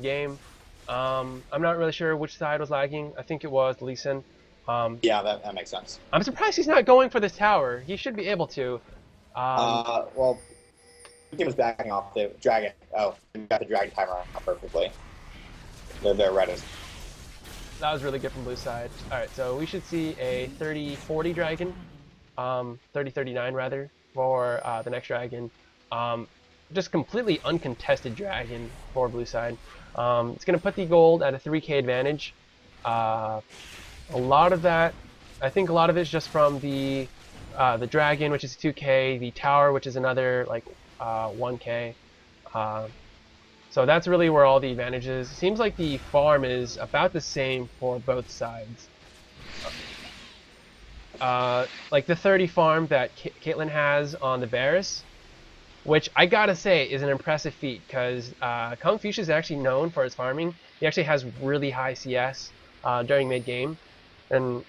game. I'm not really sure which side was lagging. I think it was Lee Sin. Yeah, that makes sense. I'm surprised he's not going for this tower. He should be able to. Well, the team was backing off the dragon. Oh, we got the dragon timer on perfectly. They're red as. That was really good from blue side. All right, so we should see a 30-40 dragon, 30-39 rather, for the next dragon. Just completely uncontested dragon for blue side. It's going to put the gold at a 3k advantage. A lot of that, I think a lot of it is just from the dragon, which is 2k, the tower, which is another like 1k. So that's really where all the advantage is. It seems like the farm is about the same for both sides. Like the 30 farm that Caitlyn has on the Varus, which I gotta say is an impressive feat because Kung Fuchsia is actually known for his farming. He actually has really high CS during mid game, and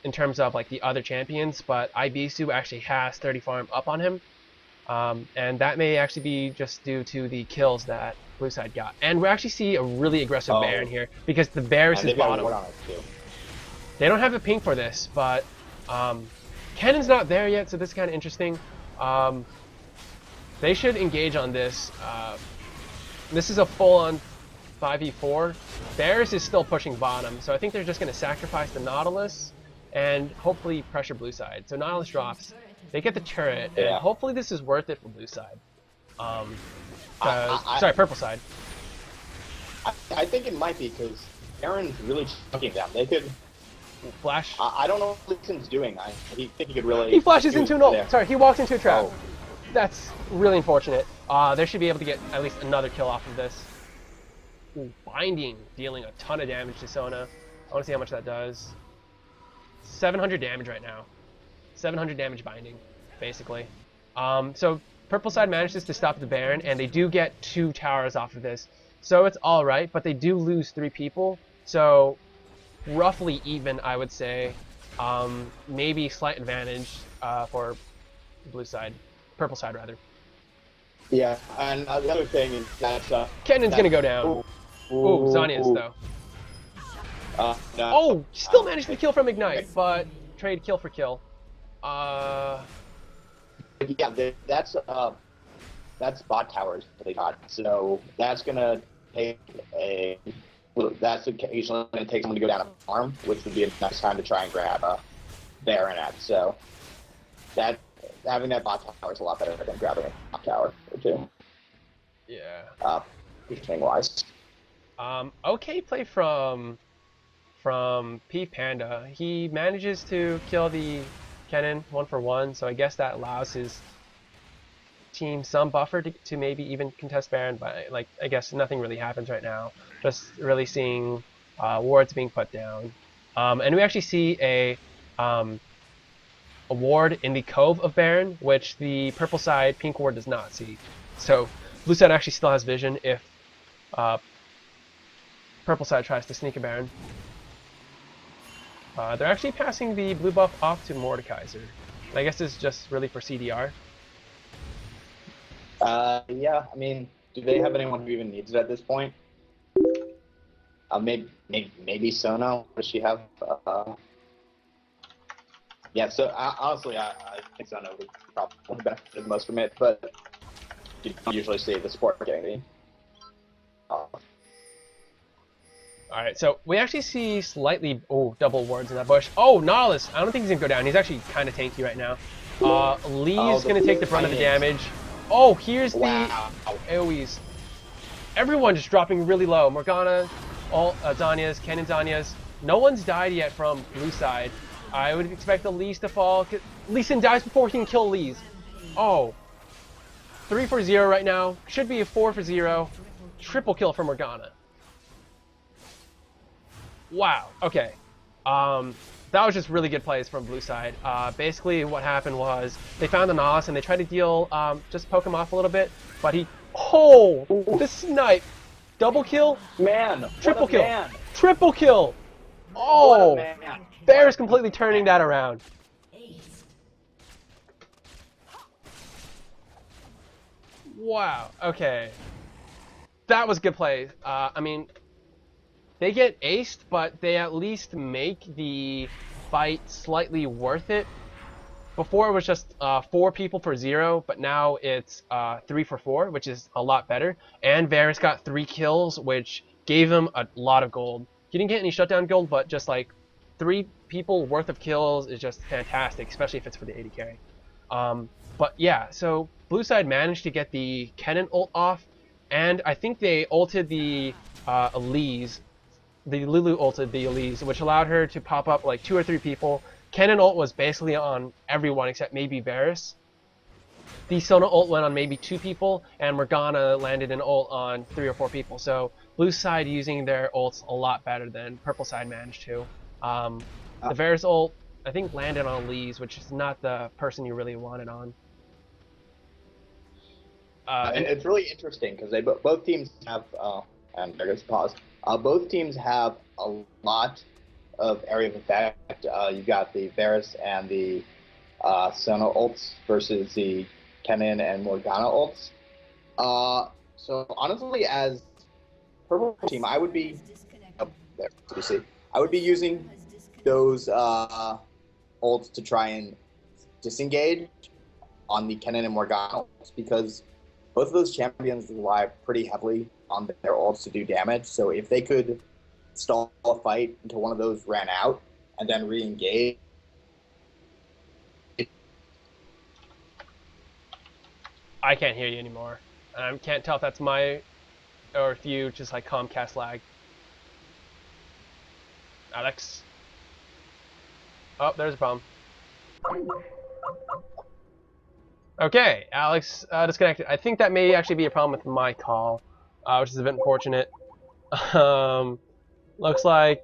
in terms of like the other champions. But Ibisu actually has 30 farm up on him. And that may actually be just due to the kills that blue side got. And we actually see a really aggressive Baron here because the Varus is bottom. They don't have a ping for this, but Cannon's not there yet, so this is kind of interesting. They should engage on this. This is a full-on 5v4. Varus is still pushing bottom, so I think they're just going to sacrifice the Nautilus and hopefully pressure blue side. So Nautilus drops. They get the turret, and hopefully this is worth it for blue side. Sorry, purple side. I think it might be because Aaron's really chunking them. They could flash. I don't know what Lee Sin's doing. I think he could really. He flashes into an ult. Sorry, he walks into a trap. Oh. That's really unfortunate. They should be able to get at least another kill off of this. Ooh, binding, dealing a ton of damage to Sona. I want to see how much that does. 700 damage right now. 700 damage binding, basically. So purple side manages to stop the Baron, and they do get 2 towers off of this. So it's alright, but they do lose 3 people. So roughly even, I would say. Maybe slight advantage for blue side. Purple side, rather. Yeah, and the other thing is that... Cannon's going to go down. Ooh, Zanya's, though. No. Oh, still managed to kill from Ignite, but trade kill for kill. Yeah, that's bot towers that they got. So that's gonna take that's occasionally gonna take someone to go down a farm, which would be a nice time to try and grab a Baron at. So that having that bot tower is a lot better than grabbing a bot tower or two. Yeah. Positioning wise. Okay play from P Panda. He manages to kill the Kennen 1-for-1, so I guess that allows his team some buffer to maybe even contest Baron, but like I guess nothing really happens right now. Just really seeing wards being put down, and we actually see a ward in the Cove of Baron, which the purple side pink ward does not see. So blue side actually still has vision if purple side tries to sneak a Baron. They're actually passing the blue buff off to Mordekaiser. I guess this is just really for CDR. Yeah, I mean, do they have anyone who even needs it at this point? Maybe Sona. Does she have? Yeah. So honestly, I think Sona would probably benefit the most from it, but you don't usually see the support getting the. Alright, so we actually see slightly double wards in that bush. Oh, Nautilus! I don't think he's gonna go down. He's actually kind of tanky right now. Lee's gonna take the brunt of the damage. Oh, here's the AoEs. Everyone just dropping really low. Morgana, all Zanya's, Cannon Zanya's. No one's died yet from blue side. I would expect the Lee's to fall. Lee Sin dies before he can kill Lee's. Oh. 3-for-0 right now. Should be a 4-for-0. Triple kill for Morgana. Wow, okay. That was just really good plays from blue side. Basically what happened was they found the Nautilus and they tried to deal, just poke him off a little bit, but he, the snipe. Double kill? Man, triple kill. Man. Triple kill. Oh, Bear is completely turning that around. Wow, okay. that was good play. I mean, they get aced, but they at least make the fight slightly worth it. Before it was just 4 people for 0, but now it's 3 for 4, which is a lot better. And Varus got 3 kills, which gave him a lot of gold. He didn't get any shutdown gold, but just like 3 people worth of kills is just fantastic, especially if it's for the 80 carry. But yeah, so blue side managed to get the Kennen ult off, and I think they ulted the Elise. The Lulu ulted the Elise, which allowed her to pop up like 2 or 3 people. Kennen ult was basically on everyone except maybe Varus. The Sona ult went on maybe 2 people, and Morgana landed an ult on 3 or 4 people. So blue side using their ults a lot better than purple side managed to. The Varus ult, I think, landed on Lee's, which is not the person you really wanted on. And it's really interesting because they both teams have, and I guess pause. Both teams have a lot of area of effect. You've got the Varus and the Sona ults versus the Kennen and Morgana ults. So honestly, as purple team, I would be I would be using those ults to try and disengage on the Kennen and Morgana ults, because both of those champions rely pretty heavily on their ults to do damage. So if they could stall a fight until one of those ran out and then re-engage. I can't hear you anymore. I can't tell if that's my or if you just like Comcast lag. Alex? Oh, there's a problem. Okay, Alex disconnected. I think that may actually be a problem with my call, which is a bit unfortunate. Looks like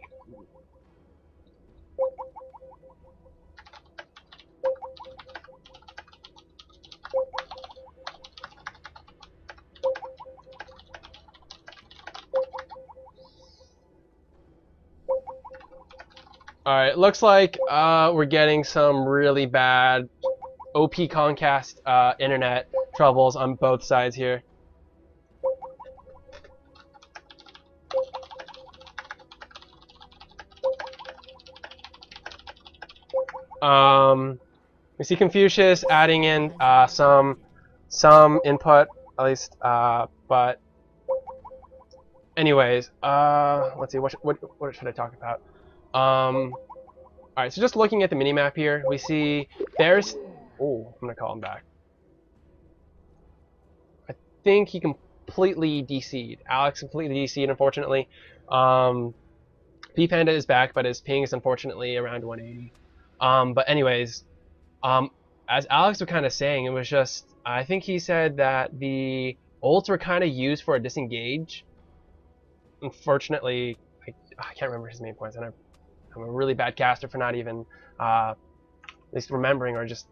alright, looks like we're getting some really bad OP Comcast internet troubles on both sides here. We see Confucius adding in some input, at least, but anyways, let's see, what should I talk about? Alright, so just looking at the minimap here, we see there's, oh, I'm gonna call him back. I think he completely DC'd. Alex completely DC'd, unfortunately. P-Panda is back, but his ping is unfortunately around 180. But anyways, as Alex was kind of saying, it was just, I think he said that the ults were kind of used for a disengage. Unfortunately, I can't remember his main points, and I'm a really bad caster for not even at least remembering or just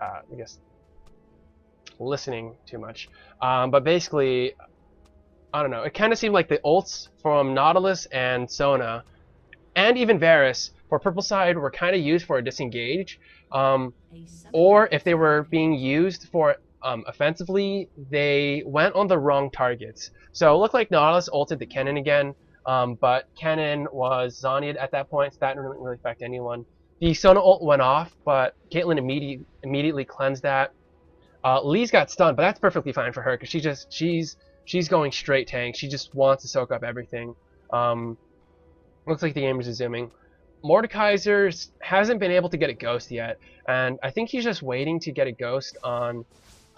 I guess listening too much. But basically, I don't know, it kind of seemed like the ults from Nautilus and Sona and even Varus for purple side were kind of used for a disengage, or if they were being used for offensively, they went on the wrong targets. So it looked like Nautilus ulted the Kennen again, but Kennen was Zhonyaed at that point, so that didn't really affect anyone. The Sona ult went off, but Caitlyn immediately cleansed that. Lee's got stunned, but that's perfectly fine for her because she's going straight tank. She just wants to soak up everything. Looks like the game is zooming. Mordekaiser hasn't been able to get a ghost yet, and I think he's just waiting to get a ghost on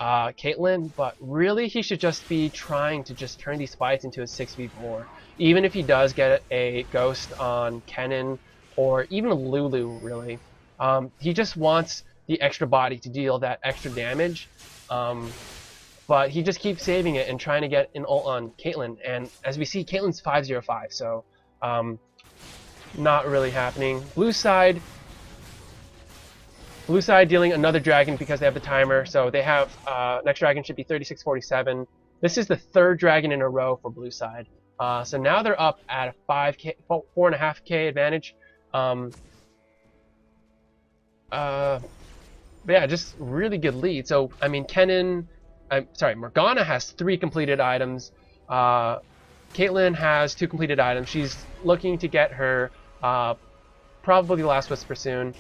Caitlyn, but really he should just be trying to just turn these fights into a 6v4. Even if he does get a ghost on Kennen or even Lulu, really. He just wants the extra body to deal that extra damage, but he just keeps saving it and trying to get an ult on Caitlyn, and as we see, Caitlyn's 505, so not really happening. Blue side dealing another dragon because they have the timer, so they have next dragon should be 3647. This is the 3rd dragon in a row for blue side. So now they're up at a 4.5k advantage. But yeah, just really good lead. So I mean, Morgana has 3 completed items. Caitlyn has 2 completed items. She's looking to get her probably Last Whisper soon.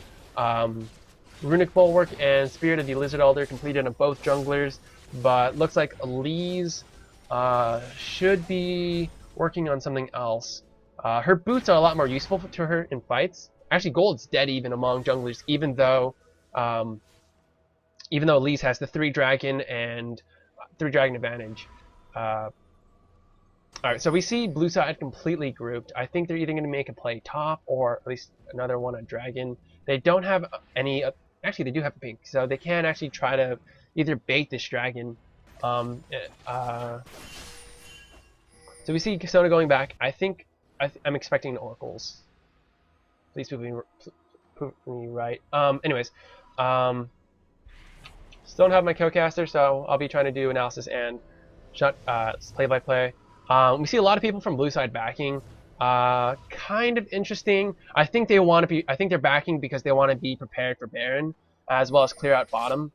Runic Bulwark and Spirit of the Lizard Elder completed on both junglers, but looks like Elise should be working on something else. Her boots are a lot more useful to her in fights. Actually, Gold's dead even among junglers, even though Elise has the 3 dragon and 3 dragon advantage. Alright, so we see blue side completely grouped. I think they're either going to make a play top or at least another one on dragon. They don't have any... Actually, they do have a pink, so they can actually try to either bait this dragon. So we see Sona going back. I think I'm expecting oracles. Please prove me right. Anyways, still don't have my co-caster, so I'll be trying to do analysis and play-by-play. We see a lot of people from blue side backing. Kind of interesting. I think they want to be. I think they're backing because they want to be prepared for Baron, as well as clear out bottom.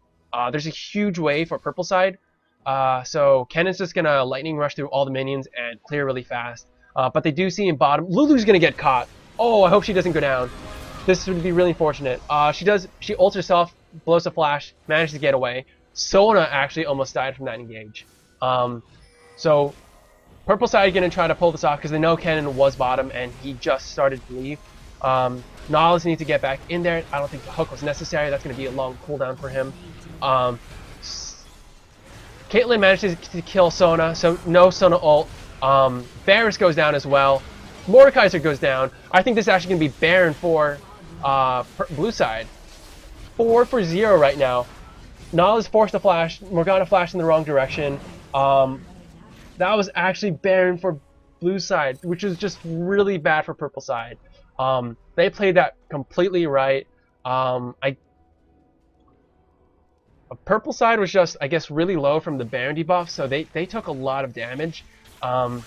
There's a huge wave for purple side, so Kennan's just gonna lightning rush through all the minions and clear really fast. But they do see in bottom, Lulu's gonna get caught. Oh, I hope she doesn't go down. This would be really unfortunate. She does. She ults herself, blows a flash, manages to get away. Sona actually almost died from that engage. So purple side gonna try to pull this off because they know Kennen was bottom and he just started to leave. Nahus needs to get back in there. I don't think the hook was necessary. That's gonna be a long cooldown for him. Caitlyn manages to kill Sona, so no Sona ult. Varus goes down as well. Mordekaiser goes down. I think this is actually gonna be Baron for blue side. 4 for 0 right now. Nahus forced a flash. Morgana flashed in the wrong direction. That was actually Baron for blue side, which is just really bad for purple side. They played that completely right. Purple side was just, I guess, really low from the Baron debuff, so they took a lot of damage. One,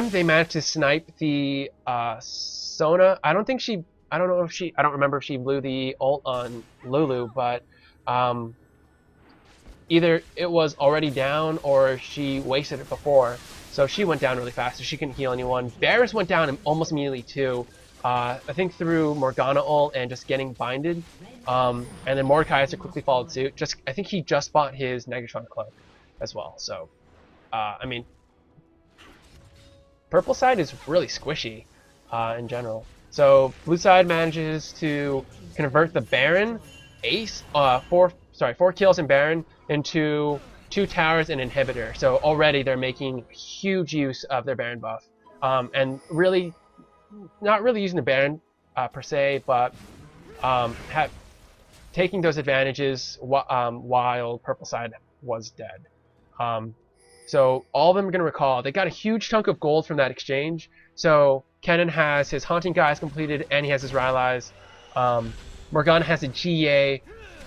they managed to snipe the Sona. I don't remember if she blew the ult on Lulu, but either it was already down or she wasted it before. So she went down really fast, so she couldn't heal anyone. Varus went down almost immediately too. I think through Morgana ult and just getting binded. And then Mordekaiser quickly followed suit. I think he just bought his Negatron cloak as well. So, I mean, purple side is really squishy in general. So blue side manages to convert the Baron ace, 4 kills in Baron into 2 towers and inhibitor. So already they're making huge use of their Baron buff, and really not really using the Baron per se, but taking those advantages while purple side was dead. So all of them are going to recall. They got a huge chunk of gold from that exchange. So Kennen has his Haunting Guys completed, and he has his Rylai's. Morgana has a GA,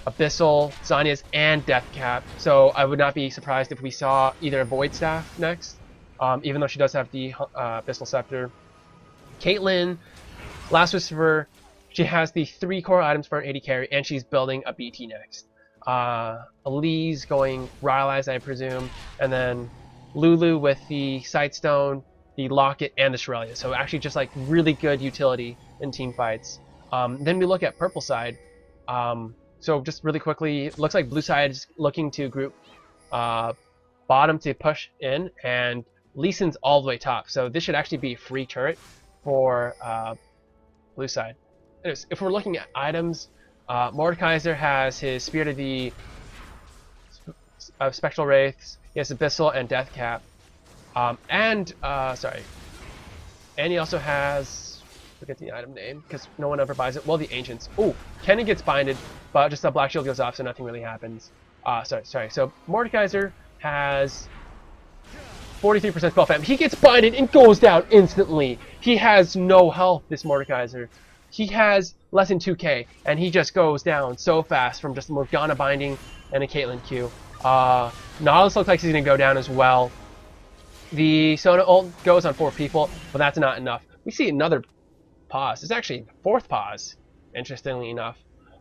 Abyssal, Zanya's, and Deathcap. So I would not be surprised if we saw either a Void Staff next, even though she does have the Abyssal Scepter. Caitlyn, Last Whisper, she has the 3 core items for an 80 carry, and she's building a BT next. Elise going Rylai's, I presume, and then Lulu with the Sightstone, the Locket, and the Shrelia. So actually just like really good utility in team fights. Then we look at purple side. So just really quickly, it looks like blue side is looking to group bottom to push in, and Lee Sin's all the way top. So this should actually be a free turret for blue side. Anyways, if we're looking at items, Mordekaiser has his Spirit of the Spectral Wraiths, he has Abyssal and Deathcap. And he also has, forget the item name, because no one ever buys it, well, the Ancients. Ooh, Kennen gets binded, but just the Black Shield goes off, so nothing really happens. So Mordekaiser has 43% spell fam. He gets binded and goes down instantly. He has no health, this Mordekaiser. He has less than 2k, and he just goes down so fast from just Morgana binding and a Caitlyn Q. Nahus looks like he's going to go down as well. The Sona ult goes on 4 people, but that's not enough. We see another pause. It's actually the 4th pause, interestingly enough.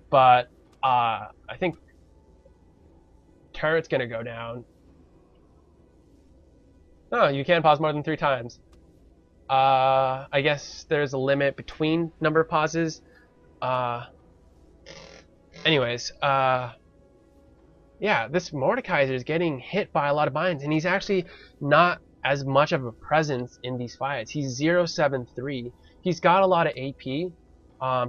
But I think turret's going to go down. Oh, you can't pause more than 3 times. I guess there's a limit between number of pauses. Uh, anyways, yeah, this Mordekaiser is getting hit by a lot of binds, and he's actually not as much of a presence in these fights. He's 073. He's got a lot of AP.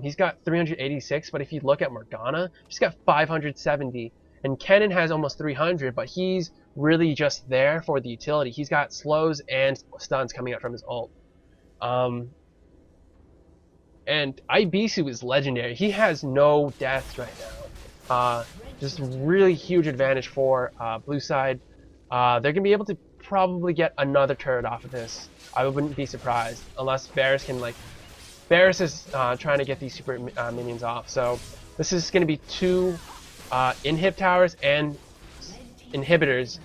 He's got 386, but if you look at Morgana, she's got 570. And Kennen has almost 300, but he's really just there for the utility. He's got slows and stuns coming out from his ult. And Ibisu is legendary. He has no deaths right now. Just really huge advantage for blue side. They're going to be able to probably get another turret off of this. I wouldn't be surprised unless Varus can like... Varus is trying to get these super minions off. So this is going to be 2 inhib towers and inhibitors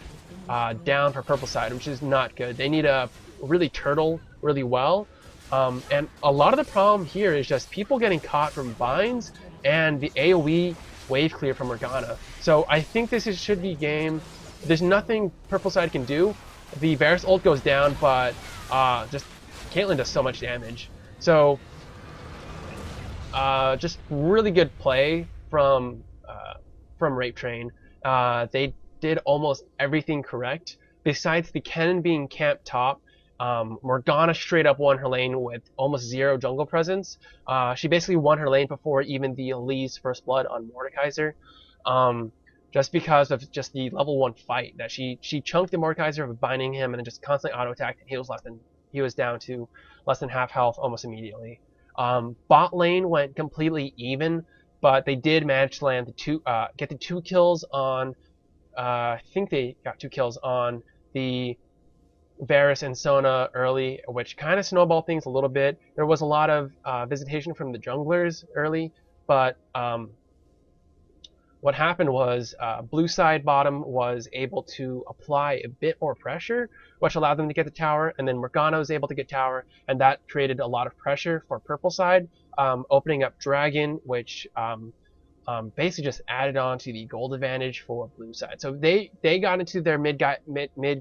down for purple side, which is not good. They need to really turtle really well. And a lot of the problem here is just people getting caught from binds and the AoE wave clear from Morgana. So I think should be game. There's nothing purple side can do. The Varus ult goes down, but just Caitlyn does so much damage. So just really good play from Rapetrain. They did almost everything correct besides the Kennen being camped top. Morgana straight up won her lane with almost 0 jungle presence. She basically won her lane before even the Lee's first blood on Mordekaiser. Just because of just the level 1 fight that she chunked the Mordekaiser of binding him and then just constantly auto attacked, and he was down to less than half health almost immediately. Bot lane went completely even, but they did manage to land get the 2 kills on I think they got 2 kills on the Varus and Sona early, which kind of snowballed things a little bit. There was a lot of visitation from the junglers early, but what happened was blue side bottom was able to apply a bit more pressure, which allowed them to get the tower, and then Morgana was able to get tower, and that created a lot of pressure for purple side, opening up Dragon, which basically just added on to the gold advantage for blue side. So they got into their mid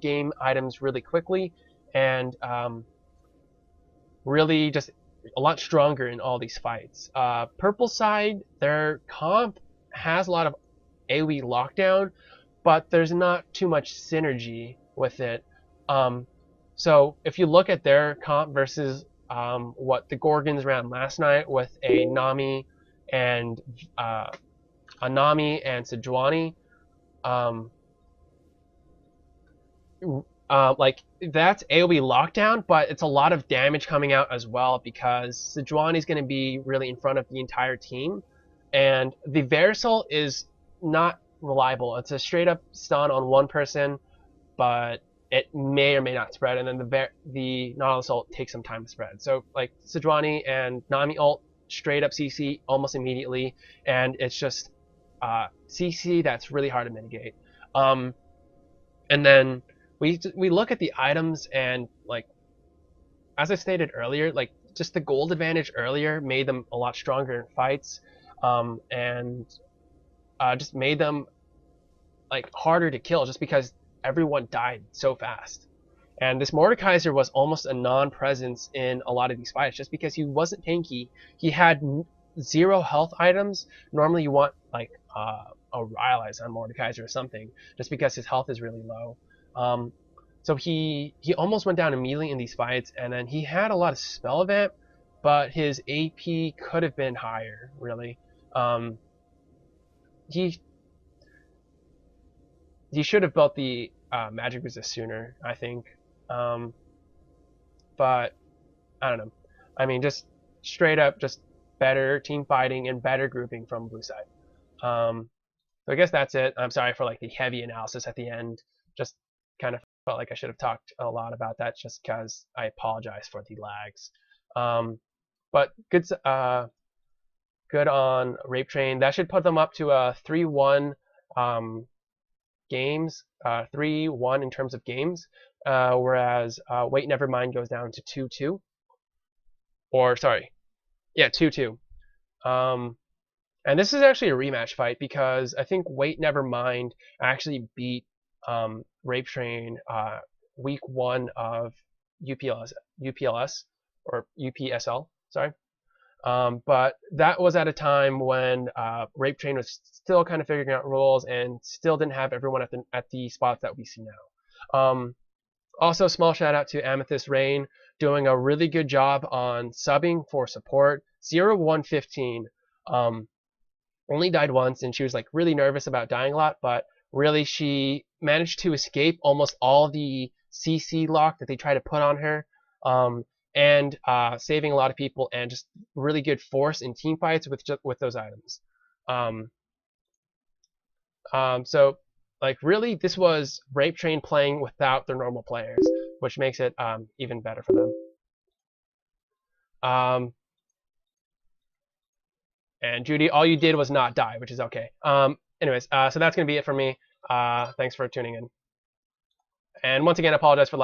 game items really quickly, and really just a lot stronger in all these fights. Purple side, their comp has a lot of AoE lockdown, but there's not too much synergy with it. So if you look at their comp versus what the Gorgons ran last night with a Nami and Sejuani, like that's AoE lockdown, but it's a lot of damage coming out as well because Sejuani is going to be really in front of the entire team, and the Versal is not reliable. It's a straight up stun on one person, but it may or may not spread, and then the Nautilus ult takes some time to spread. So like Sejuani and Nami ult straight up CC almost immediately, and it's just CC that's really hard to mitigate. And then we look at the items, and like as I stated earlier, like just the gold advantage earlier made them a lot stronger in fights, and just made them like harder to kill just because everyone died so fast. And this Mordekaiser was almost a non-presence in a lot of these fights just because he wasn't tanky. He had 0 health items. Normally you want like a Rylai's on Mordekaiser or something just because his health is really low. So he almost went down immediately in these fights, and then he had a lot of spell event, but his AP could have been higher, really. He should have built the magic resist sooner, I think. But I don't know. I mean, just straight up, just better team fighting and better grouping from blue side. So I guess that's it. I'm sorry for like the heavy analysis at the end. Just kind of felt like I should have talked a lot about that, just because I apologize for the lags. But good on Rapetrain. That should put them up to a 3-1 games, 3-1 in terms of games, whereas Wait Nevermind goes down to 2-2. Or sorry, yeah, 2-2. And this is actually a rematch fight because I think Wait Nevermind actually beat Rapetrain week 1 of UPLS or UPSL, sorry. But that was at a time when Rapetrain was still kind of figuring out rules and still didn't have everyone at the spots that we see now. Also, small shout out to Amethyst Rain doing a really good job on subbing for support. 0115 only died once, and she was like really nervous about dying a lot, but really she managed to escape almost all the CC lock that they tried to put on her. And saving a lot of people, and just really good force in team fights with those items. So like really, this was Rapetrain playing without their normal players, which makes it even better for them. And Judy, all you did was not die, which is okay. Anyways, so that's gonna be it for me. Thanks for tuning in. And once again, I apologize for